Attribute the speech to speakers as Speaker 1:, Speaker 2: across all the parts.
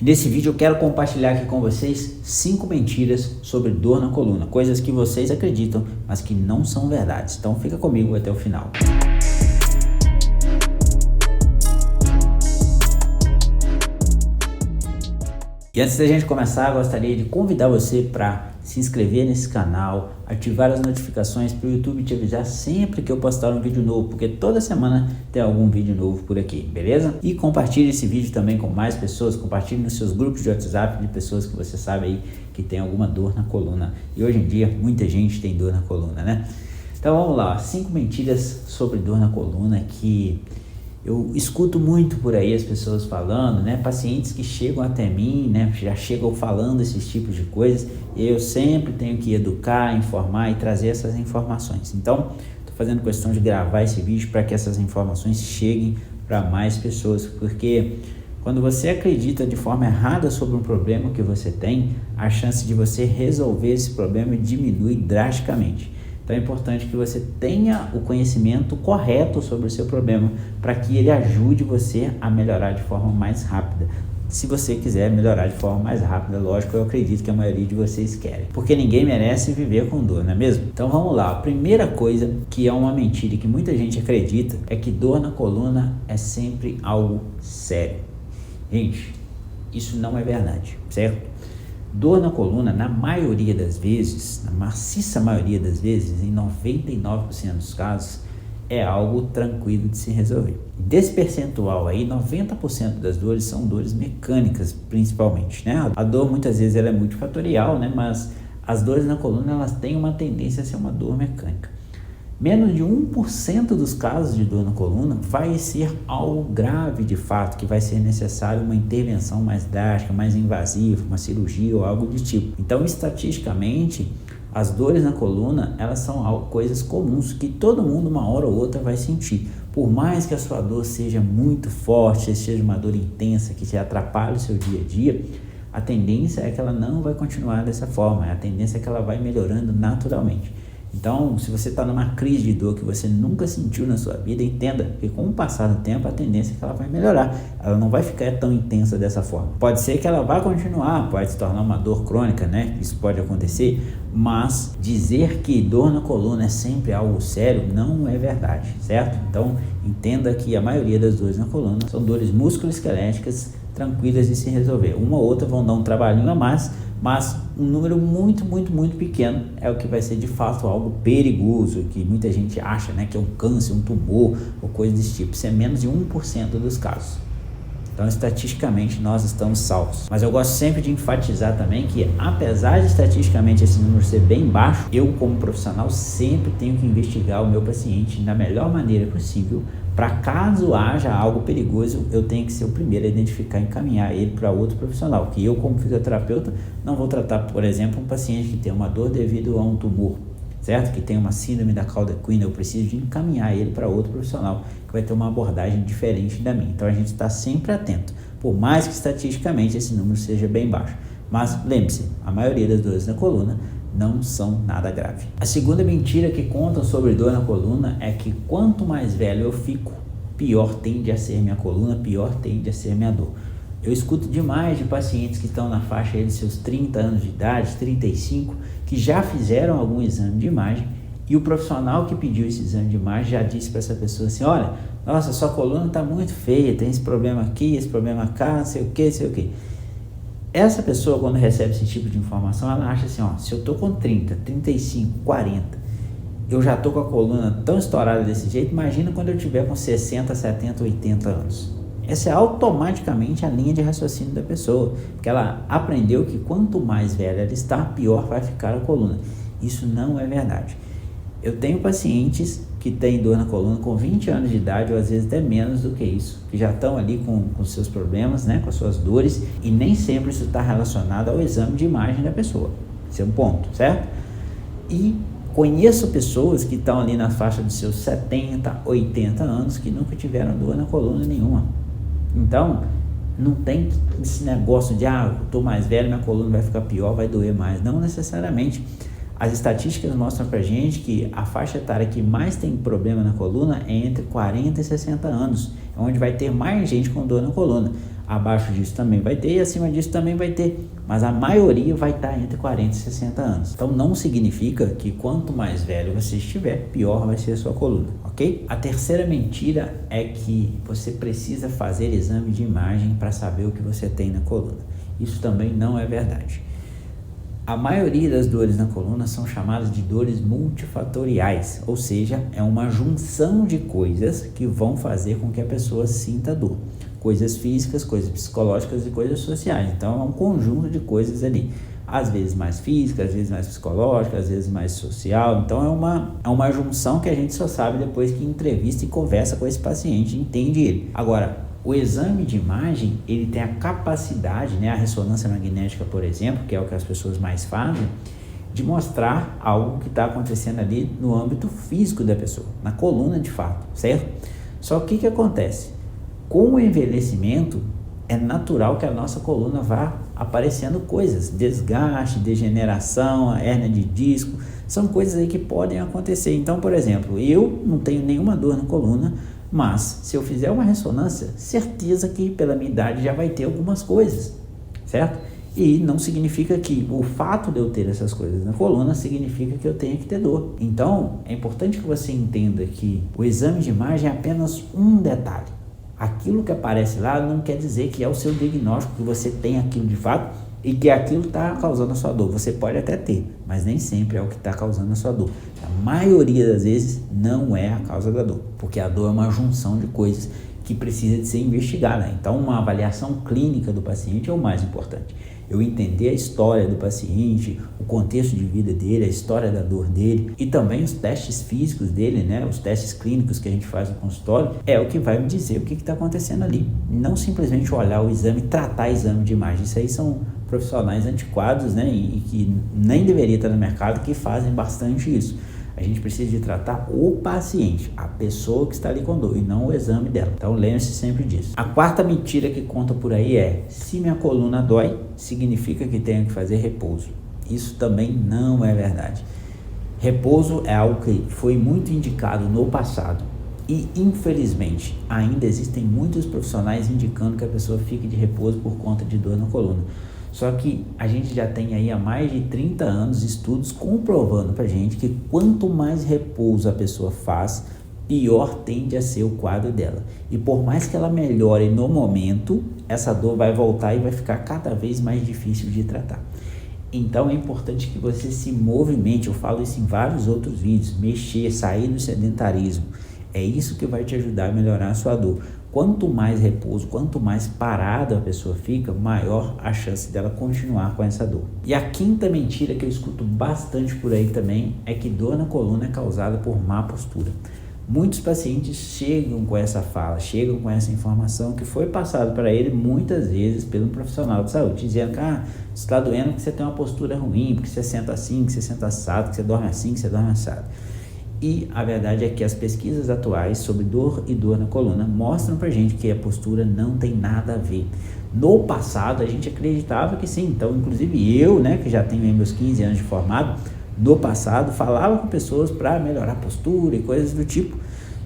Speaker 1: E nesse vídeo eu quero compartilhar aqui com vocês 5 mentiras sobre dor na coluna, coisas que vocês acreditam, mas que não são verdades. Então fica comigo até o final. E antes da gente começar, eu gostaria de convidar você para se inscrever nesse canal, ativar as notificações para o YouTube te avisar sempre que eu postar um vídeo novo, porque toda semana tem algum vídeo novo por aqui, beleza? E compartilhe esse vídeo também com mais pessoas, compartilhe nos seus grupos de WhatsApp de pessoas que você sabe aí que tem alguma dor na coluna. E hoje em dia muita gente tem dor na coluna, né? Então vamos lá, 5 mentiras sobre dor na coluna que eu escuto muito por aí as pessoas falando, né? Pacientes que chegam até mim, né? Já chegam falando esses tipos de coisas. E eu sempre tenho que educar, informar e trazer essas informações. Então, estou fazendo questão de gravar esse vídeo para que essas informações cheguem para mais pessoas. Porque quando você acredita de forma errada sobre um problema que você tem, a chance de você resolver esse problema diminui drasticamente. Então é importante que você tenha o conhecimento correto sobre o seu problema para que ele ajude você a melhorar de forma mais rápida. Se você quiser melhorar de forma mais rápida, lógico, eu acredito que a maioria de vocês querem. Porque ninguém merece viver com dor, não é mesmo? Então vamos lá, a primeira coisa que é uma mentira e que muita gente acredita é que dor na coluna é sempre algo sério. Gente, isso não é verdade, certo? Dor na coluna, na maioria das vezes, na maciça maioria das vezes, em 99% dos casos, é algo tranquilo de se resolver. Desse percentual aí, 90% das dores são dores mecânicas, principalmente, né? A dor muitas vezes ela é multifatorial, né? Mas as dores na coluna elas têm uma tendência a ser uma dor mecânica. Menos de 1% dos casos de dor na coluna vai ser algo grave de fato, que vai ser necessário uma intervenção mais drástica, mais invasiva, uma cirurgia ou algo do tipo. Então, estatisticamente, as dores na coluna, elas são coisas comuns que todo mundo uma hora ou outra vai sentir. Por mais que a sua dor seja muito forte, seja uma dor intensa, que te atrapalhe o seu dia a dia, a tendência é que ela não vai continuar dessa forma, a tendência é que ela vai melhorando naturalmente. Então, se você está numa crise de dor que você nunca sentiu na sua vida, entenda que com o passar do tempo a tendência é que ela vai melhorar. Ela não vai ficar tão intensa dessa forma. Pode ser que ela vá continuar, pode se tornar uma dor crônica, né? Isso pode acontecer, mas dizer que dor na coluna é sempre algo sério não é verdade, certo? Então, entenda que a maioria das dores na coluna são dores musculoesqueléticas tranquilas de se resolver. Uma ou outra vão dar um trabalhinho a mais, mas um número muito pequeno é o que vai ser de fato algo perigoso, que muita gente acha, né, que é um câncer, um tumor ou coisa desse tipo. Isso é menos de 1% dos casos. Então, estatisticamente, nós estamos salvos. Mas eu gosto sempre de enfatizar também que, apesar de estatisticamente esse número ser bem baixo, eu, como profissional, sempre tenho que investigar o meu paciente da melhor maneira possível, para caso haja algo perigoso, eu tenho que ser o primeiro a identificar e encaminhar ele para outro profissional. Que eu, como fisioterapeuta, não vou tratar, por exemplo, um paciente que tem uma dor devido a um tumor, certo? Que tem uma síndrome da cauda equina, eu preciso de encaminhar ele para outro profissional que vai ter uma abordagem diferente da minha. Então a gente está sempre atento, por mais que estatisticamente esse número seja bem baixo. Mas lembre-se, a maioria das dores na coluna não são nada grave. A segunda mentira que contam sobre dor na coluna é que quanto mais velho eu fico, pior tende a ser minha coluna, pior tende a ser minha dor. Eu escuto demais de pacientes que estão na faixa aí de seus 30 anos de idade, 35, que já fizeram algum exame de imagem e o profissional que pediu esse exame de imagem já disse para essa pessoa assim: olha, nossa, sua coluna está muito feia, tem esse problema aqui, esse problema cá, não sei o que. Essa pessoa, quando recebe esse tipo de informação, ela acha assim, ó, se eu tô com 30, 35, 40, eu já tô com a coluna tão estourada desse jeito, imagina quando eu tiver com 60, 70, 80 anos. Essa é automaticamente a linha de raciocínio da pessoa, porque ela aprendeu que quanto mais velha ela está, pior vai ficar a coluna. Isso não é verdade. Eu tenho pacientes que têm dor na coluna com 20 anos de idade, ou às vezes até menos do que isso, que já estão ali com seus problemas, né, com as suas dores, e nem sempre isso está relacionado ao exame de imagem da pessoa. Esse é um ponto, certo? E conheço pessoas que estão ali na faixa dos seus 70, 80 anos, que nunca tiveram dor na coluna nenhuma. Então, não tem esse negócio de, eu tô mais velho, minha coluna vai ficar pior, vai doer mais. Não necessariamente. As estatísticas mostram pra gente que a faixa etária que mais tem problema na coluna é entre 40 e 60 anos, onde vai ter mais gente com dor na coluna. abaixo disso também vai ter e acima disso também vai ter, mas a maioria vai estar entre 40 e 60 anos. Então não significa que quanto mais velho você estiver, pior vai ser a sua coluna, ok? A terceira mentira é que você precisa fazer exame de imagem para saber o que você tem na coluna. Isso também não é verdade. A maioria das dores na coluna são chamadas de dores multifatoriais, ou seja, é uma junção de coisas que vão fazer com que a pessoa sinta dor. Coisas físicas, coisas psicológicas e coisas sociais. Então é um conjunto de coisas ali. Às vezes mais física, às vezes mais psicológica, às vezes mais social. Então é uma junção que a gente só sabe depois que entrevista e conversa com esse paciente, entende ele. Agora, o exame de imagem, ele tem a capacidade, né, a ressonância magnética, por exemplo, que é o que as pessoas mais fazem, de mostrar algo que está acontecendo ali no âmbito físico da pessoa, na coluna de fato, certo? Só que o que acontece? Com o envelhecimento, é natural que a nossa coluna vá aparecendo coisas, desgaste, degeneração, hérnia de disco, são coisas aí que podem acontecer. Então, por exemplo, eu não tenho nenhuma dor na coluna, mas se eu fizer uma ressonância, certeza que pela minha idade já vai ter algumas coisas, certo? E não significa que o fato de eu ter essas coisas na coluna significa que eu tenha que ter dor. Então, é importante que você entenda que o exame de imagem é apenas um detalhe. Aquilo que aparece lá não quer dizer que é o seu diagnóstico, que você tem aquilo de fato e que aquilo está causando a sua dor. Você pode até ter, mas nem sempre é o que está causando a sua dor. A maioria das vezes não é a causa da dor, porque a dor é uma junção de coisas que precisa de ser investigada. Então, uma avaliação clínica do paciente é o mais importante. Eu entender a história do paciente, o contexto de vida dele, a história da dor dele e também os testes físicos dele, né? Os testes clínicos que a gente faz no consultório, é o que vai me dizer o que está acontecendo ali. Não simplesmente olhar o exame, tratar exame de imagem. Isso aí são profissionais antiquados, né? E que nem deveria estar no mercado, que fazem bastante isso. A gente precisa de tratar o paciente, a pessoa que está ali com dor, e não o exame dela. Então lembre-se sempre disso. A quarta mentira que conta por aí é: se minha coluna dói, significa que tenho que fazer repouso. Isso também não é verdade. Repouso é algo que foi muito indicado no passado e infelizmente ainda existem muitos profissionais indicando que a pessoa fique de repouso por conta de dor na coluna. Só que a gente já tem aí há mais de 30 anos estudos comprovando pra gente que quanto mais repouso a pessoa faz, pior tende a ser o quadro dela. E por mais que ela melhore no momento, essa dor vai voltar e vai ficar cada vez mais difícil de tratar. Então é importante que você se movimente, eu falo isso em vários outros vídeos, mexer, sair do sedentarismo. É isso que vai te ajudar a melhorar a sua dor. Quanto mais repouso, quanto mais parada a pessoa fica, maior a chance dela continuar com essa dor. E a quinta mentira que eu escuto bastante por aí também é que dor na coluna é causada por má postura. Muitos pacientes chegam com essa fala, chegam com essa informação que foi passada para ele muitas vezes pelo profissional de saúde, dizendo que você está doendo porque você tem uma postura ruim, porque você senta assim, que você senta assado, que você dorme assim, que você dorme assado. E a verdade é que as pesquisas atuais sobre dor e dor na coluna mostram pra gente que a postura não tem nada a ver. No passado a gente acreditava que sim, então inclusive eu, né, que já tenho meus 15 anos de formado, no passado falava com pessoas para melhorar a postura e coisas do tipo.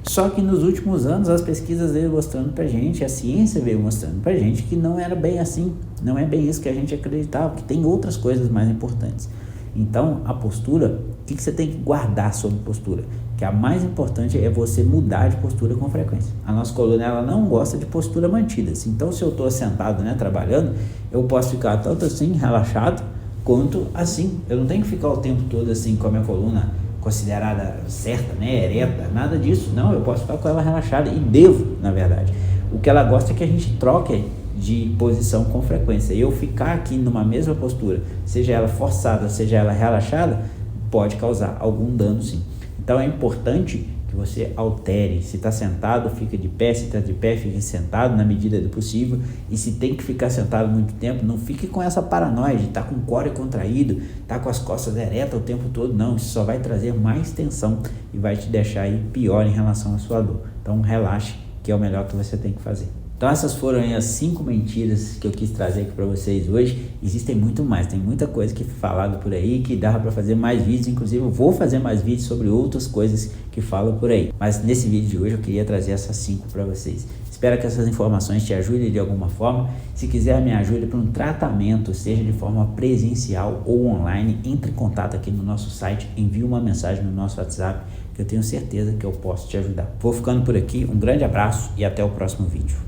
Speaker 1: Só que nos últimos anos as pesquisas veio mostrando pra gente, a ciência veio mostrando pra gente que não era bem assim, não é bem isso que a gente acreditava, que tem outras coisas mais importantes. Então, a postura, o que você tem que guardar sobre postura? Que a mais importante é você mudar de postura com frequência. A nossa coluna, ela não gosta de postura mantida. Então, se eu estou sentado, né, trabalhando, eu posso ficar tanto assim, relaxado, quanto assim. Eu não tenho que ficar o tempo todo assim, com a minha coluna considerada certa, né, ereta, nada disso. Não, eu posso ficar com ela relaxada e devo, na verdade. O que ela gosta é que a gente troque de posição com frequência. Eu ficar aqui numa mesma postura, seja ela forçada, seja ela relaxada, pode causar algum dano sim. Então é importante que você altere. Se está sentado, fica de pé. Se está de pé, fique sentado na medida do possível. E se tem que ficar sentado muito tempo, não fique com essa paranoia de estar com o core contraído, estar com as costas eretas o tempo todo. Não, isso só vai trazer mais tensão e vai te deixar aí pior em relação à sua dor. Então relaxe, que é o melhor que você tem que fazer. Então essas foram aí as 5 mentiras que eu quis trazer aqui para vocês hoje. Existem muito mais, tem muita coisa que falado por aí, que dá para fazer mais vídeos. Inclusive eu vou fazer mais vídeos sobre outras coisas que falam por aí. Mas nesse vídeo de hoje eu queria trazer essas 5 para vocês. Espero que essas informações te ajudem de alguma forma. Se quiser me ajuda para um tratamento, seja de forma presencial ou online, entre em contato aqui no nosso site, envie uma mensagem no nosso WhatsApp, que eu tenho certeza que eu posso te ajudar. Vou ficando por aqui, um grande abraço e até o próximo vídeo.